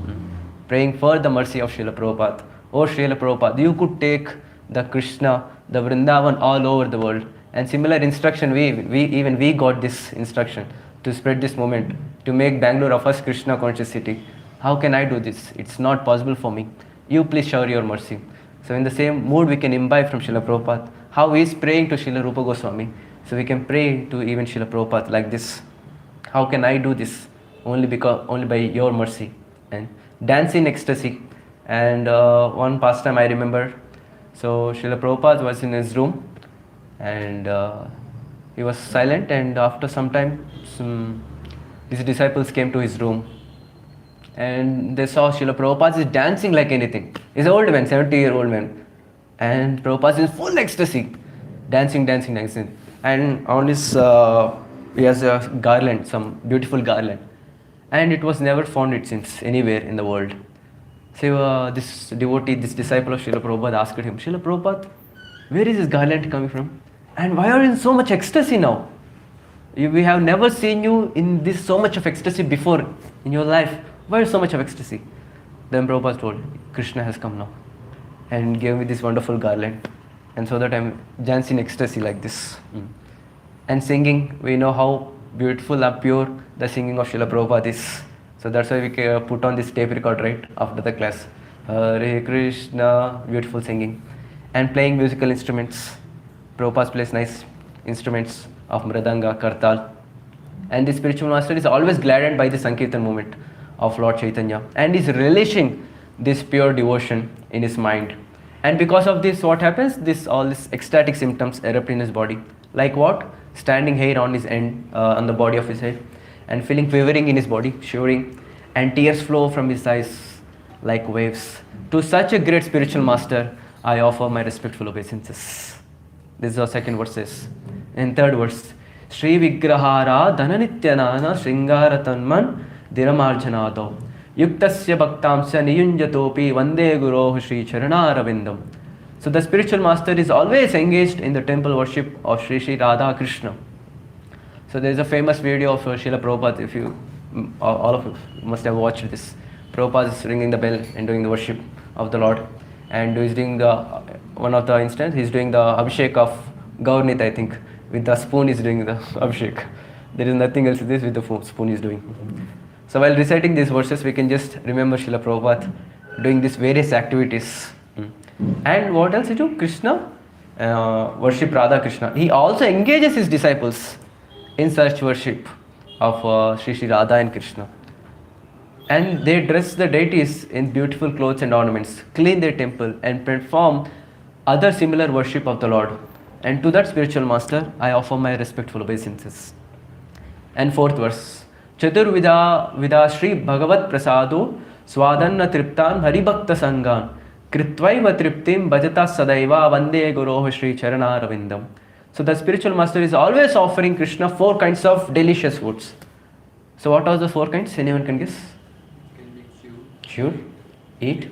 praying for the mercy of Srila Prabhupada. Oh Srila Prabhupada, you could take the Krishna, the Vrindavan all over the world. And similar instruction, we got this instruction to spread this movement, to make Bangalore a first Krishna conscious city. How can I do this? It's not possible for me. You please shower your mercy. So in the same mood we can imbibe from Srila Prabhupada, how he is praying to Srila Rupa Goswami. So we can pray to even Srila Prabhupada like this. How can I do this? Only by your mercy. And dance in ecstasy. And one pastime I remember, so Srila Prabhupada was in his room, and he was silent, and after some time his disciples came to his room, and they saw Srila Prabhupada is dancing like anything. He's an old man, 70-year-old man, and Prabhupada is in full ecstasy, dancing. And on his, he has a garland, some beautiful garland, and it was never found it since anywhere in the world. So this devotee, this disciple of Srila Prabhupada asked him, Srila Prabhupada, where is this garland coming from? And why are you in so much ecstasy now? We have never seen you in this so much of ecstasy before in your life. Why so much of ecstasy? Then Prabhupada told, Krishna has come now and gave me this wonderful garland. And so that I'm dancing in ecstasy like this. And singing, we know how beautiful and pure the singing of Srila Prabhupada is. So that's why we put on this tape record right after the class. Hare Krishna, beautiful singing. And playing musical instruments. Prabhupada plays nice instruments of Mridanga, Kartal. And the spiritual master is always gladdened by the Sankirtan movement of Lord Chaitanya. And is relishing this pure devotion in his mind. And because of this, what happens? All these ecstatic symptoms erupt in his body. Like what? Standing hair on his end, on the body of his head. And feeling quivering in his body, shivering, and tears flow from his eyes like waves. To such a great spiritual master, I offer my respectful obeisances. This is our second verse. In third verse, Sri Vigrahara Dhananityanana Sringara Tanman Diramarjanado Yuktasya Bhaktamsya Niyunjatopi Vande Guroh Sri Charanarvindam. So the spiritual master is always engaged in the temple worship of Sri Radha Krishna. So there is a famous video of Srila Prabhupada, if you, all of you must have watched this. Prabhupada is ringing the bell and doing the worship of the Lord. And he's doing one of the instances, he's doing the Abhishek of Gaurnit, I think, with the spoon is doing the abhishek. There is nothing else this with the spoon is doing. So while reciting these verses, we can just remember Srila Prabhupada doing these various activities. And what else he do? Krishna, worship Radha Krishna. He also engages his disciples in such worship of Sri Radha and Krishna. And they dress the deities in beautiful clothes and ornaments, clean their temple, and perform other similar worship of the Lord. And to that spiritual master, I offer my respectful obeisances. And fourth verse, Chaturvida Vida Shri Bhagavat Prasado Swadanna Triptan Haribhakta Sangan Kritvaiva Triptim Bhajata Sadaiva Vande Guroh Shri Charana Ravindam. So the spiritual master is always offering Krishna 4 kinds of delicious foods. So what are the 4 kinds? Anyone can guess? Chew, eat,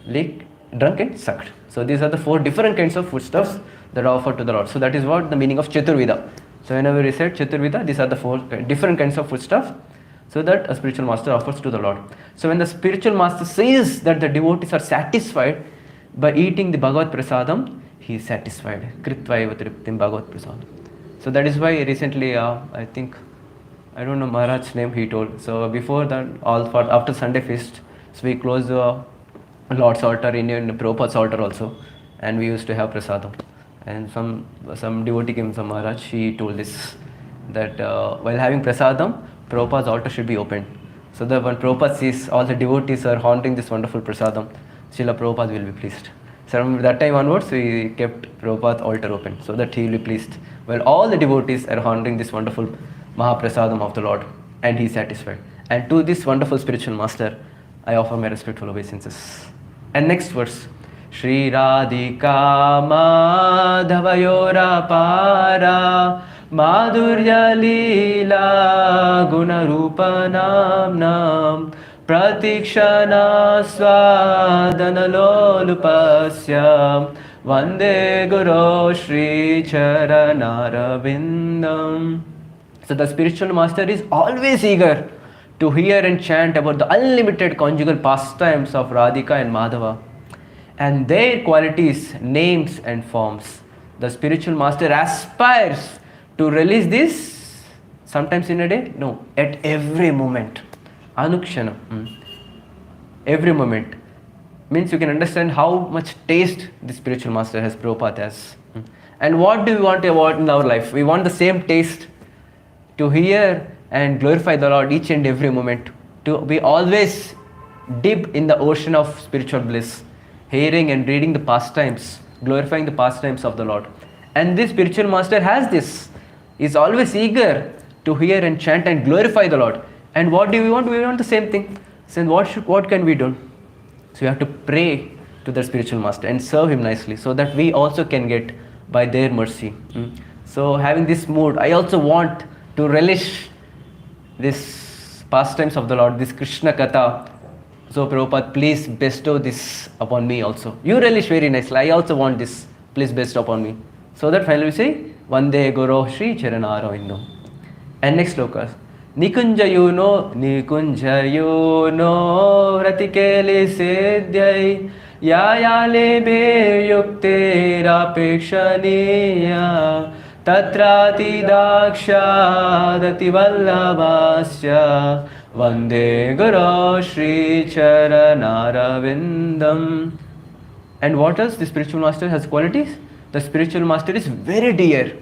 lick, drunk and sucked. So these are the 4 different kinds of foodstuffs that are offered to the Lord. So that is what the meaning of Chaturvida. So whenever we say Chaturvida, these are the 4 different kinds of foodstuff, so that a spiritual master offers to the Lord. So when the spiritual master says that the devotees are satisfied by eating the Bhagavad Prasadam, he is satisfied. Kritvaiva Triptim Bhagavad Prasadam. So that is why recently, I think, I don't know Maharaj's name, he told. So before that, after Sunday feast, so we closed the Lord's altar in Prabhupada's altar also, and we used to have prasadam. And some devotee came from Maharaj, he told this, that while having prasadam, Prabhupada's altar should be opened. So that when Prabhupada sees all the devotees are haunting this wonderful prasadam, Srila Prabhupada will be pleased. So from that time onwards, we kept Prabhupada's altar open, so that he will be pleased. While all the devotees are haunting this wonderful Mahaprasadam of the Lord, and he is satisfied. And to this wonderful spiritual master, I offer my respectful obeisances. And next verse, Shri Radhika Madhavayora Para Madhurya Leela Gunarupa Namnam Pratikshana Swadana Lolupasya Vande Guru Shri Charanaravindam. So the spiritual master is always eager to hear and chant about the unlimited conjugal pastimes of Radhika and Madhava and their qualities, names and forms. The spiritual master aspires to release this sometimes in a day? No, at every moment. Anukshana. Every moment. Means you can understand how much taste the spiritual master has, Prabhupada has. And what do we want in our life? We want the same taste to hear and glorify the Lord each and every moment, to be always deep in the ocean of spiritual bliss, hearing and reading the pastimes, glorifying the pastimes of the Lord. And this spiritual master has this, is always eager to hear and chant and glorify the Lord. And what do we want? We want the same thing. So what can we do? So we have to pray to the spiritual master and serve him nicely, so that we also can get by their mercy. So having this mood, I also want to relish this pastimes of the Lord, this Krishna Katha. So Prabhupada, please bestow this upon me also. You relish very nicely, I also want this, please bestow upon me. So that finally we say, Vande Guru Shri Charana Ravindam. And next sloka, Nikunjayuno Vratikele Sedyai Yayale Be Yuktera Pekshaniya Tatrati Dakshadati Vallabhasya Vande Guru Shri Charanaravindam. And what else? The spiritual master has qualities. The spiritual master is very dear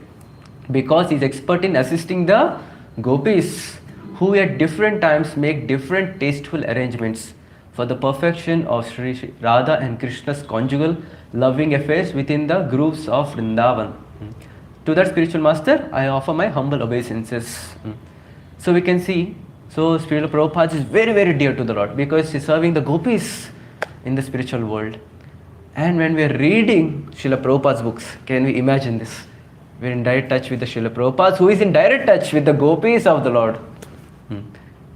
because he is expert in assisting the gopis, who at different times make different tasteful arrangements for the perfection of Sri Radha and Krishna's conjugal loving affairs within the grooves of Vrindavan. To that spiritual master, I offer my humble obeisances. So we can see, so Srila Prabhupada is very, very dear to the Lord because he is serving the gopis in the spiritual world. And when we are reading Srila Prabhupada's books, can we imagine this? We are in direct touch with the Srila Prabhupada, who is in direct touch with the gopis of the Lord.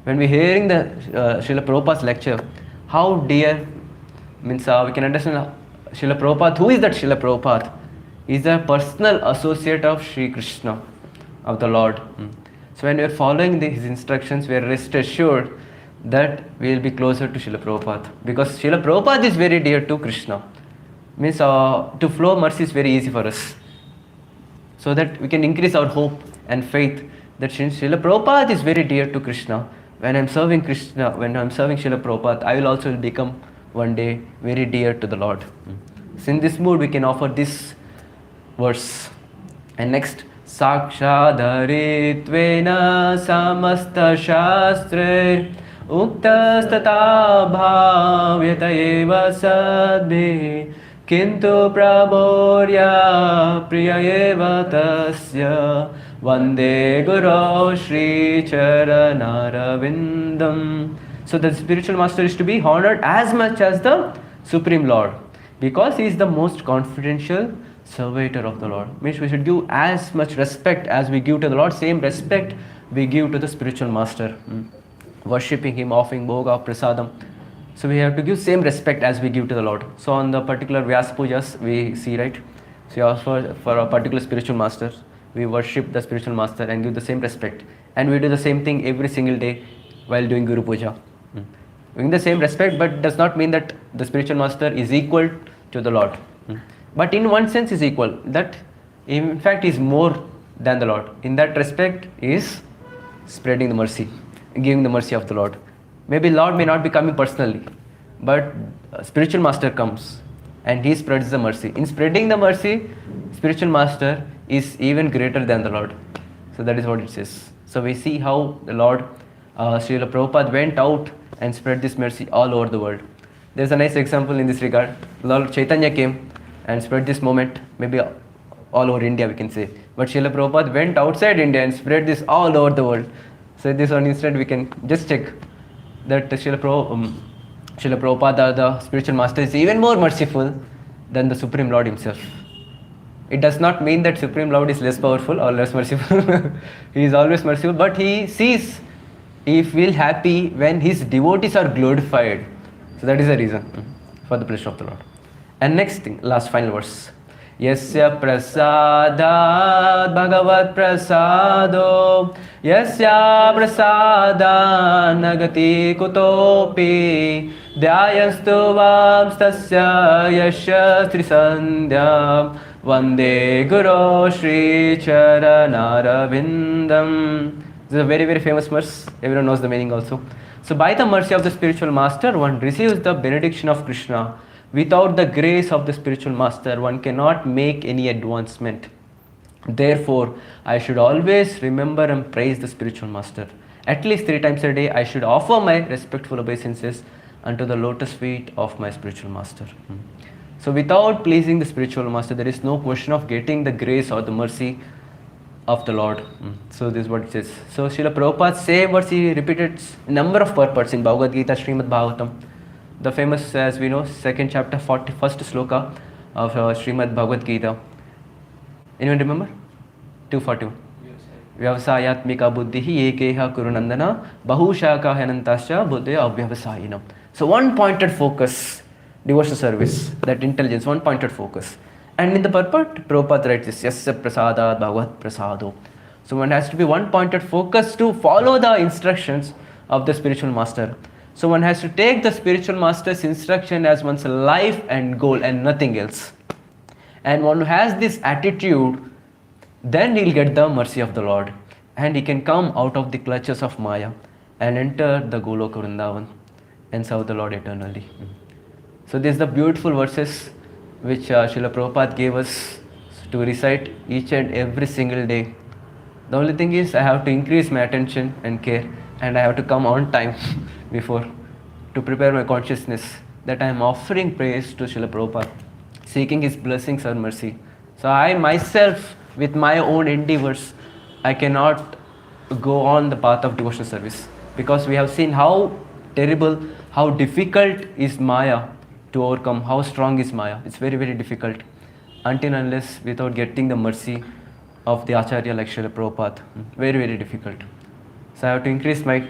When we are hearing the Srila Prabhupada's lecture, how dear, means we can understand Srila Prabhupada. Who is that Srila Prabhupada? He is a personal associate of Sri Krishna, of the Lord. So when we are following his instructions, we are rest assured that we will be closer to Srila Prabhupada, because Srila Prabhupada is very dear to Krishna. Means to flow mercy is very easy for us. so that we can increase our hope and faith that Srila Prabhupada is very dear to Krishna. When I'm serving Krishna, when I'm serving Srila Prabhupada, I will also become one day very dear to the Lord. So in this mood, we can offer this verse. And next, Sakshadharitvena samasta shastre uktastata bhavyata eva sadbhi kintu praborya priya eva tasya vande guru shri charanaravindam. So the spiritual master is to be honored as much as the Supreme Lord, because he is the most confidential servitor of the Lord. Means we should give as much respect as we give to the Lord, same respect we give to the spiritual master. Worshipping him, offering bhoga, prasadam. So we have to give same respect as we give to the Lord. So on the particular Vyasa Pujas, we see, right? So also for a particular spiritual master, we worship the spiritual master and give the same respect. And we do the same thing every single day while doing Guru Puja. Giving the same respect, but does not mean that the spiritual master is equal to the Lord. But in one sense is equal. That in fact is more than the Lord. In that respect is spreading the mercy, giving the mercy of the Lord. Maybe Lord may not be coming personally, but spiritual master comes and he spreads the mercy. In spreading the mercy, spiritual master is even greater than the Lord. So that is what it says. So we see how the Lord, Srila Prabhupada went out and spread this mercy all over the world. There's a nice example in this regard. Lord Chaitanya came and spread this moment, maybe all over India we can say. But Srila Prabhupada went outside India and spread this all over the world. So this one instead we can just check that Srila Prabhupada, the spiritual master, is even more merciful than the Supreme Lord himself. It does not mean that Supreme Lord is less powerful or less merciful. He is always merciful, but he sees, he feels happy when his devotees are glorified. So that is the reason for the pleasure of the Lord. And next thing, last final verse. Yasya prasadat bhagavat prasado yasya prasada nagati kutopi dhyayastu vamstasya yasya trisandhya vande guru shri charanaravindam. This is a very, very famous verse. Everyone knows the meaning also. So by the mercy of the spiritual master, one receives the benediction of Krishna. Without the grace of the spiritual master, one cannot make any advancement. Therefore, I should always remember and praise the spiritual master. At least 3 times a day, I should offer my respectful obeisances unto the lotus feet of my spiritual master. So without pleasing the spiritual master, there is no question of getting the grace or the mercy of the Lord. So this is what it says. So Srila Prabhupada same words he repeated number of purports in Bhagavad Gita, Srimad Bhagavatam. The famous, as we know, 2nd chapter, 41st sloka of Srimad Bhagavad Gita. Anyone remember? 241. Vyavasayatmika buddhihi ekeha kurunandana bahushaka hanantasya buddhya avyavasayinam. So one pointed focus, devotional service, that intelligence, one pointed focus. And in the purport, Prabhupada writes this, Yasya prasada bhagavat prasado. So one has to be one pointed focus to follow the instructions of the spiritual master. So one has to take the spiritual master's instruction as one's life and goal and nothing else. And one who has this attitude, then he'll get the mercy of the Lord. And he can come out of the clutches of Maya and enter the Goloka Vrindavan and serve the Lord eternally. So these are the beautiful verses which Srila Prabhupada gave us to recite each and every single day. The only thing is I have to increase my attention and care, and I have to come on time before to prepare my consciousness that I am offering praise to Srila Prabhupada, seeking his blessings and mercy. So I myself, with my own endeavors, I cannot go on the path of devotional service, because we have seen how terrible, how difficult is Maya to overcome, how strong is Maya. It's very, very difficult until unless without getting the mercy of the Acharya like Srila Prabhupada. Very, very difficult. So I have to increase my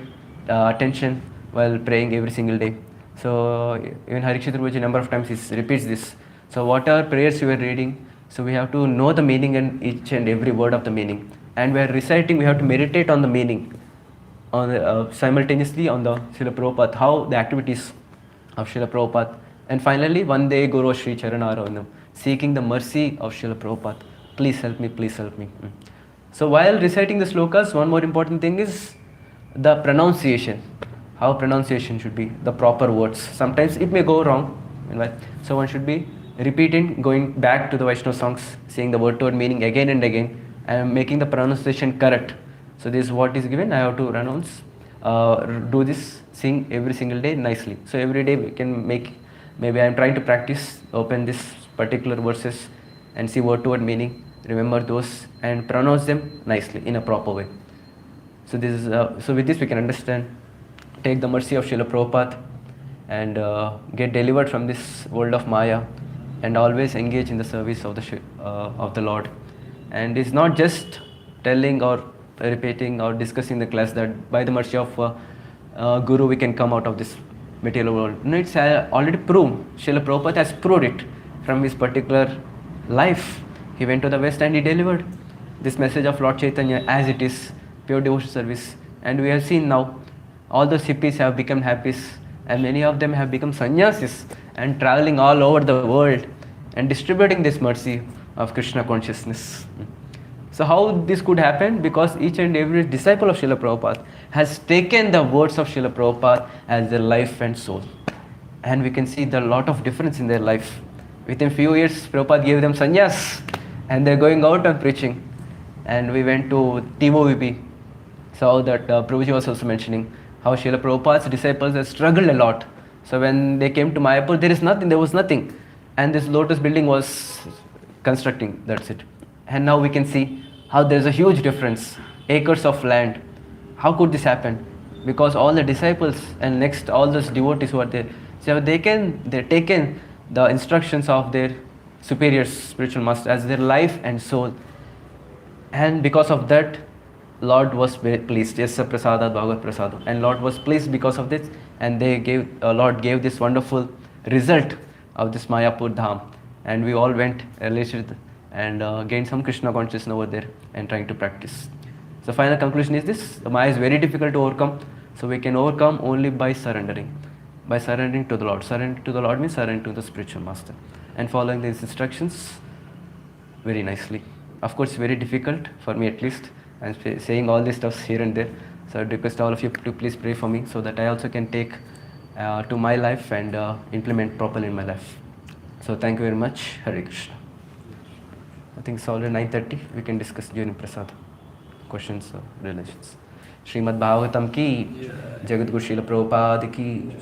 attention while praying every single day. So even Harikshit Prabhuji number of times he repeats this. So whatever prayers you are reading, so we have to know the meaning and each and every word of the meaning. And while reciting, we have to meditate on the meaning, on simultaneously on the Srila Prabhupada, how the activities of Srila Prabhupada. And finally, one day Guru Shri Charan, seeking the mercy of Srila Prabhupada please help me, please help me. So while reciting the slokas, one more important thing is the pronunciation. How pronunciation should be, the proper words. Sometimes it may go wrong, right? So one should be repeating, going back to the Vaishnava songs, saying the word to word meaning again and again, and making the pronunciation correct. So this is what is given. I have to pronounce, do this, sing every single day nicely. So every day we can make. Maybe I am trying to practice, open this particular verses and see word to word meaning, remember those and pronounce them nicely in a proper way. So this is so with this we can understand, take the mercy of Srila Prabhupada and get delivered from this world of Maya and always engage in the service of the Lord. And it's not just telling or repeating or discussing the class that by the mercy of Guru we can come out of this material world. No, it's already proved. Srila Prabhupada has proved it from his particular life. He went to the West and he delivered this message of Lord Chaitanya as it is, pure devotion service. And we have seen now all those hippies have become happies and many of them have become sannyasis and traveling all over the world and distributing this mercy of Krishna consciousness. So how this could happen? Because each and every disciple of Srila Prabhupada has taken the words of Srila Prabhupada as their life and soul. And we can see the lot of difference in their life. Within few years, Prabhupada gave them sannyas and they're going out and preaching. And we went to TOVP. So that Prabhuji was also mentioning how Srila Prabhupada's disciples have struggled a lot. So when they came to Mayapur, there was nothing. And this lotus building was constructing, that's it. And now we can see how there's a huge difference, acres of land. How could this happen? Because all the disciples and next all those devotees who are there, so they've taken the instructions of their superiors, spiritual masters, as their life and soul. And because of that, Lord was very pleased. Yes, prasada, bhagavad prasada. And Lord was pleased because of this, and Lord gave this wonderful result of this Mayapur Dham. And we all went related and gained some Krishna consciousness over there and trying to practice. So final conclusion is this: the Maya is very difficult to overcome. So we can overcome only by surrendering. By surrendering to the Lord. Surrendering to the Lord means surrendering to the spiritual master. And following these instructions very nicely. Of course, very difficult for me at least. I'm saying all these stuffs here and there. So I request all of you to please pray for me so that I also can take to my life and implement properly in my life. So thank you very much. Hare Krishna. I think it's already 9:30. We can discuss during Prasad. Questions or relations. Srimad Bhagavatam ki, Jagat Guru Srila Prabhupada ki.